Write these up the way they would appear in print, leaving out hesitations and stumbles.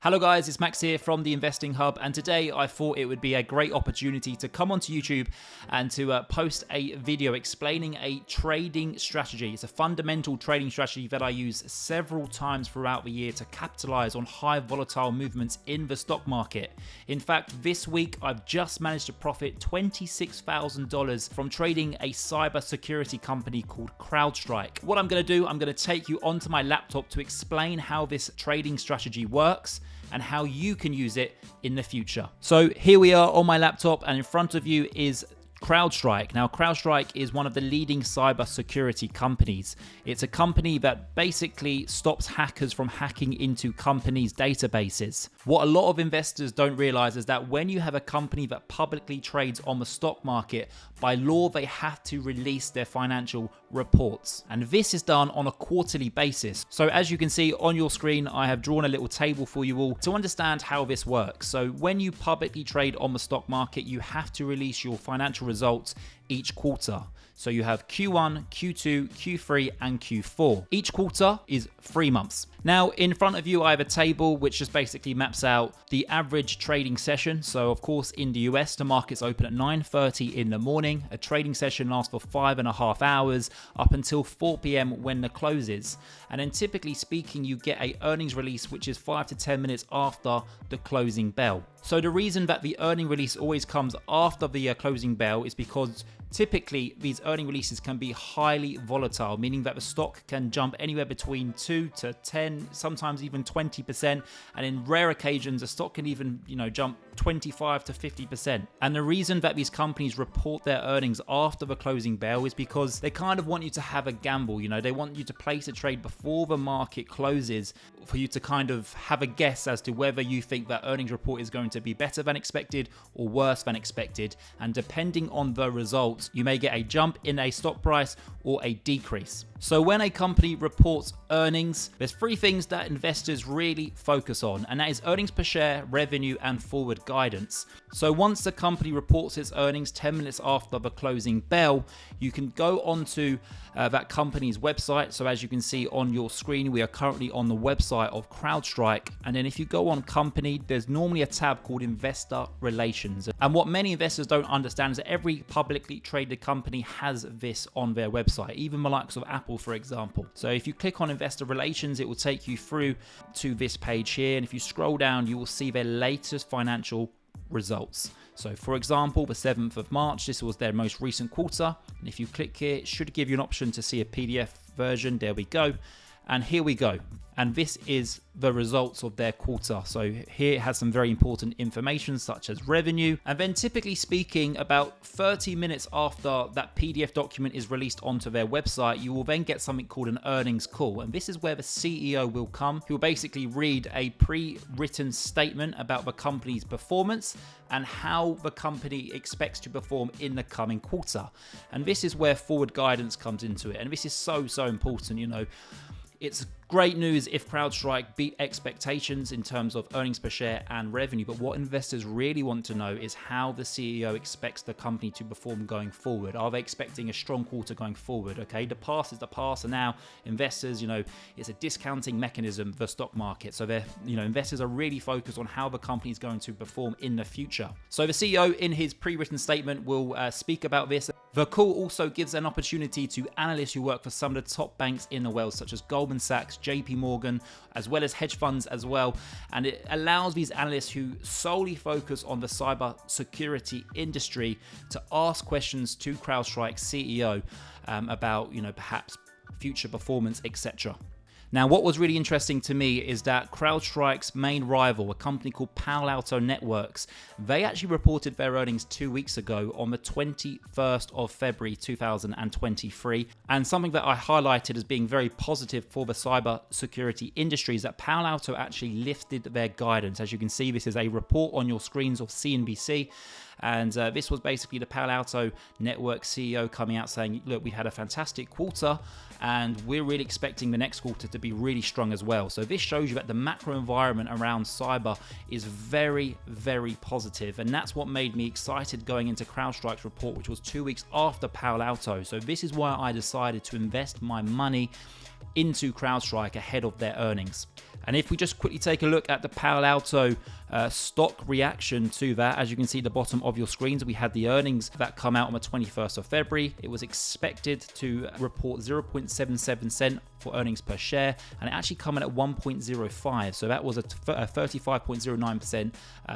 Hello guys, it's Max here from the Investing Hub, and today I thought it would be a great opportunity to come onto YouTube and to post a video explaining a trading strategy. It's a fundamental trading strategy that I use several times throughout the year to capitalize on high volatile movements in the stock market. In fact, this week I've just managed to profit $26,000 from trading a cybersecurity company called CrowdStrike. What I'm going to do, I'm going to take you onto my laptop to explain how this trading strategy works and how you can use it in the future. So here we are on my laptop, and in front of you is CrowdStrike. Now, CrowdStrike is one of the leading cybersecurity companies. It's a company that basically stops hackers from hacking into companies' databases. What a lot of investors don't realize is that when you have a company that publicly trades on the stock market, by law, they have to release their financial reports. And this is done on a quarterly basis. So as you can see on your screen, I have drawn a little table for you all to understand how this works. So when you publicly trade on the stock market, you have to release your financial results each quarter. So you have Q1, Q2, Q3, and Q4. Each quarter is 3 months. Now, in front of you, I have a table which just basically maps out the average trading session. So, of course, in the US, the markets open at 9:30 in the morning. A trading session lasts for 5.5 hours up until 4 p.m. when the close is. And then typically speaking, you get an earnings release which is 5 to 10 minutes after the closing bell. So the reason that the earning release always comes after the closing bell is because typically these earning releases can be highly volatile, meaning that the stock can jump anywhere between 2 to 10, sometimes even 20%, and in rare occasions the stock can even jump 25 to 50%. And the reason that these companies report their earnings after the closing bell is because they kind of want you to have a gamble. They want you to place a trade before the market closes for you to kind of have a guess as to whether you think that earnings report is going to be better than expected or worse than expected. And depending on the results, you may get a jump in a stock price or a decrease. So when a company reports earnings, there's three things that investors really focus on, and that is earnings per share, revenue, and forward guidance. So once the company reports its earnings 10 minutes after the closing bell, you can go onto that company's website. So as you can see on your screen, we are currently on the website of CrowdStrike. And then if you go on company, there's normally a tab called Investor Relations. And what many investors don't understand is that every publicly traded company has this on their website, even the likes of Apple, for example. So if you click on Investor Relations, it will take you through to this page here. And if you scroll down, you will see their latest financial results. So for example, the 7th of March, this was their most recent quarter. And if you click here, it should give you an option to see a PDF version. There we go. And here we go. And this is the results of their quarter. So here it has some very important information such as revenue. And then typically speaking, about 30 minutes after that PDF document is released onto their website, you will then get something called an earnings call. And this is where the CEO will come. He will basically read a pre-written statement about the company's performance and how the company expects to perform in the coming quarter. And this is where forward guidance comes into it. And this is so important. It's great news if CrowdStrike beat expectations in terms of earnings per share and revenue, but what investors really want to know is how the CEO expects the company to perform going forward. Are they expecting a strong quarter going forward? Okay, the past is the past, and now investors, it's a discounting mechanism, the stock market. So investors are really focused on how the company is going to perform in the future. So the CEO in his pre-written statement will speak about this. The call also gives an opportunity to analysts who work for some of the top banks in the world, such as Goldman Sachs, JP Morgan, as well as hedge funds as well. And it allows these analysts who solely focus on the cyber security industry to ask questions to CrowdStrike's CEO about, perhaps future performance, etc. Now, what was really interesting to me is that CrowdStrike's main rival, a company called Palo Alto Networks, they actually reported their earnings 2 weeks ago on the 21st of February 2023. And something that I highlighted as being very positive for the cyber security industry is that Palo Alto actually lifted their guidance. As you can see, this is a report on your screens of CNBC. And this was basically the Palo Alto Network CEO coming out saying, look, we had a fantastic quarter and we're really expecting the next quarter to be really strong as well. So this shows you that the macro environment around cyber is very, very positive. And that's what made me excited going into CrowdStrike's report, which was 2 weeks after Palo Alto. So this is why I decided to invest my money into CrowdStrike ahead of their earnings. And if we just quickly take a look at the Palo Alto stock reaction to that, as you can see at the bottom of your screens, we had the earnings that come out on the 21st of February. It was expected to report 0.77 cent for earnings per share, and it actually come in at 1.05. So that was a 35.09%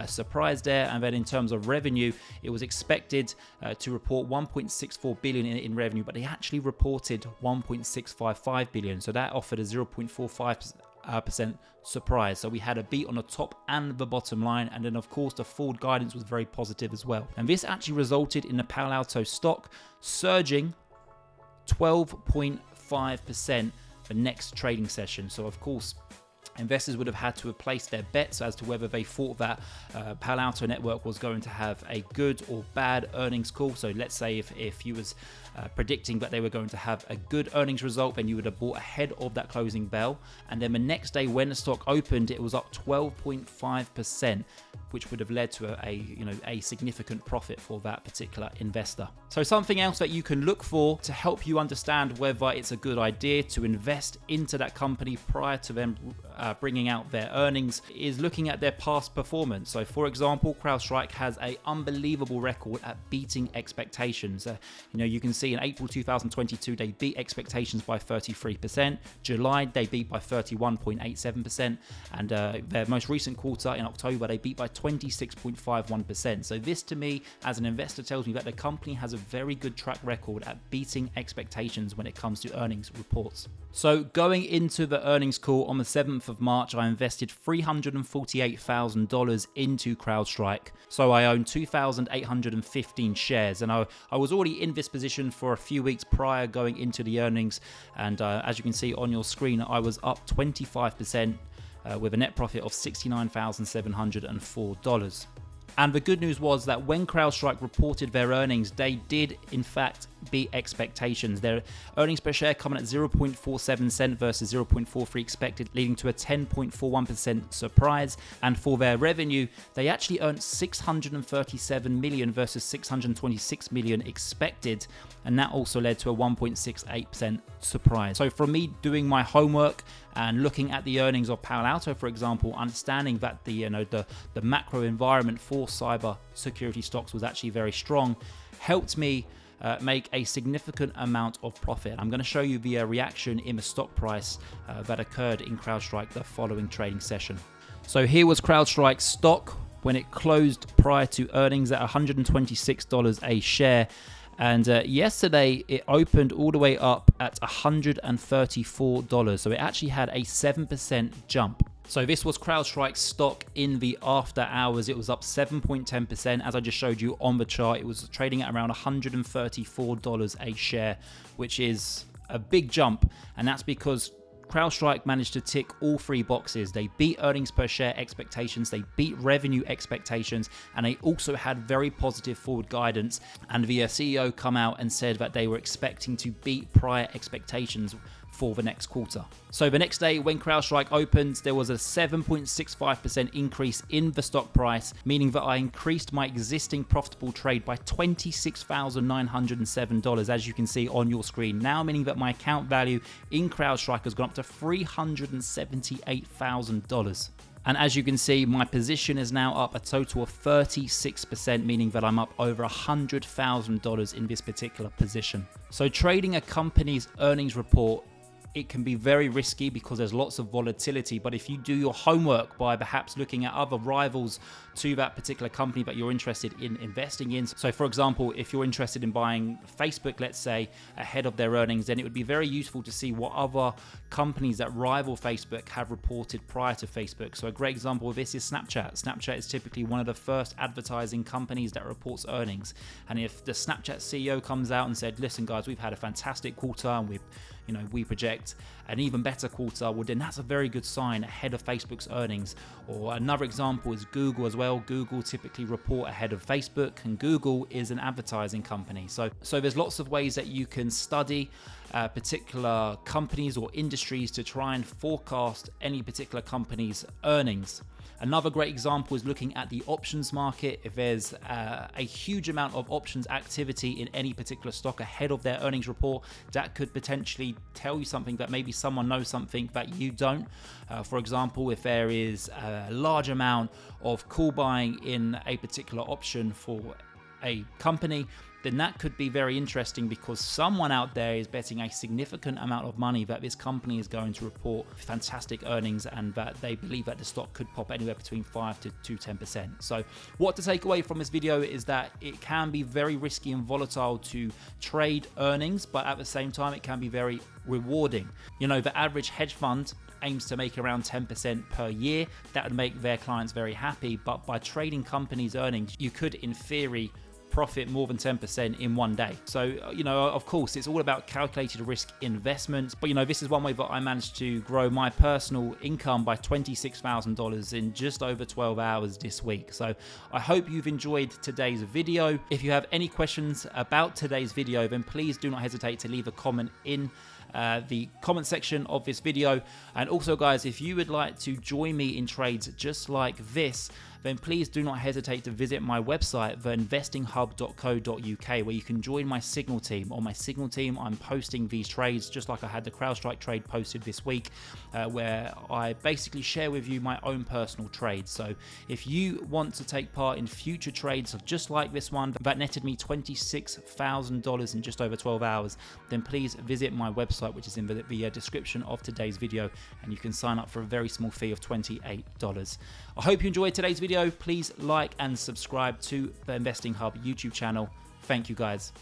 surprise there. And then in terms of revenue, it was expected to report 1.64 billion in revenue, but they actually reported 1.655 billion. So that offered a 0.45% surprise. So we had a beat on the top and the bottom line, and then of course the forward guidance was very positive as well. And this actually resulted in the Palo Alto stock surging 12.5% the next trading session. So of course investors would have had to have placed their bets as to whether they thought that Palo Alto Network was going to have a good or bad earnings call. So let's say if you was predicting that they were going to have a good earnings result, then you would have bought ahead of that closing bell. And then the next day when the stock opened, it was up 12.5%, which would have led to a significant profit for that particular investor. So something else that you can look for to help you understand whether it's a good idea to invest into that company prior to them bringing out their earnings is looking at their past performance. So for example, CrowdStrike has an unbelievable record at beating expectations. You can see in April 2022 they beat expectations by 33%. July they beat by 31.87%, and their most recent quarter in October they beat by 26.51%. So this to me as an investor tells me that the company has a very good track record at beating expectations when it comes to earnings reports. So going into the earnings call on the 7th of March, I invested $348,000 into CrowdStrike. So I own 2,815 shares, and I was already in this position for a few weeks prior going into the earnings. And as you can see on your screen, I was up 25% with a net profit of $69,704. And the good news was that when CrowdStrike reported their earnings, they did in fact beat expectations. Their earnings per share coming at 0.47 cent versus 0.43 expected, leading to a 10.41% surprise. And for their revenue, they actually earned 637 million versus 626 million expected, and that also led to a 1.68% surprise. So from me doing my homework and looking at the earnings of Palo Alto, for example, understanding that the macro environment for cyber security stocks was actually very strong, helped me make a significant amount of profit. I'm going to show you the reaction in the stock price that occurred in CrowdStrike the following trading session. So here was CrowdStrike's stock when it closed prior to earnings at $126 a share. And yesterday it opened all the way up at $134. So it actually had a 7% jump. So this was CrowdStrike's stock in the after hours. It was up 7.10%. As I just showed you on the chart, it was trading at around $134 a share, which is a big jump. And that's because CrowdStrike managed to tick all three boxes. They beat earnings per share expectations, they beat revenue expectations, and they also had very positive forward guidance. And the CEO come out and said that they were expecting to beat prior expectations for the next quarter. So the next day when CrowdStrike opened, there was a 7.65% increase in the stock price, meaning that I increased my existing profitable trade by $26,907, as you can see on your screen now, meaning that my account value in CrowdStrike has gone up to $378,000. And as you can see, my position is now up a total of 36%, meaning that I'm up over $100,000 in this particular position. So trading a company's earnings report, it can be very risky because there's lots of volatility, but if you do your homework by perhaps looking at other rivals to that particular company that you're interested in investing in. So for example, if you're interested in buying Facebook, let's say, ahead of their earnings, then it would be very useful to see what other companies that rival Facebook have reported prior to Facebook. So a great example of this is Snapchat. Snapchat is typically one of the first advertising companies that reports earnings. And if the Snapchat CEO comes out and said, listen guys, we've had a fantastic quarter and we project an even better quarter, well then that's a very good sign ahead of Facebook's earnings. Or another example is Google as well. Google typically report ahead of Facebook, and Google is an advertising company. So there's lots of ways that you can study particular companies or industries to try and forecast any particular company's earnings. Another great example is looking at the options market. If there's a huge amount of options activity in any particular stock ahead of their earnings report, that could potentially tell you something that maybe someone knows something that you don't. For example, if there is a large amount of call buying in a particular option for a company, then that could be very interesting because someone out there is betting a significant amount of money that this company is going to report fantastic earnings and that they believe that the stock could pop anywhere between 5 to 10%. So what to take away from this video is that it can be very risky and volatile to trade earnings, but at the same time, it can be very rewarding. You know, the average hedge fund aims to make around 10% per year. That would make their clients very happy, but by trading companies' earnings, you could, in theory, profit more than 10% in one day. So, you know, of course, it's all about calculated risk investments. But, you know, this is one way that I managed to grow my personal income by $26,000 in just over 12 hours this week. So I hope you've enjoyed today's video. If you have any questions about today's video, then please do not hesitate to leave a comment in the comment section of this video. And also, guys, if you would like to join me in trades just like this, then please do not hesitate to visit my website, theinvestinghub.co.uk, where you can join my Signal team. On my Signal team, I'm posting these trades just like I had the CrowdStrike trade posted this week, where I basically share with you my own personal trades. So if you want to take part in future trades just like this one that netted me $26,000 in just over 12 hours, then please visit my website, which is in the description of today's video, and you can sign up for a very small fee of $28. I hope you enjoyed today's video. Please like and subscribe to the Investing Hub YouTube channel. Thank you, guys.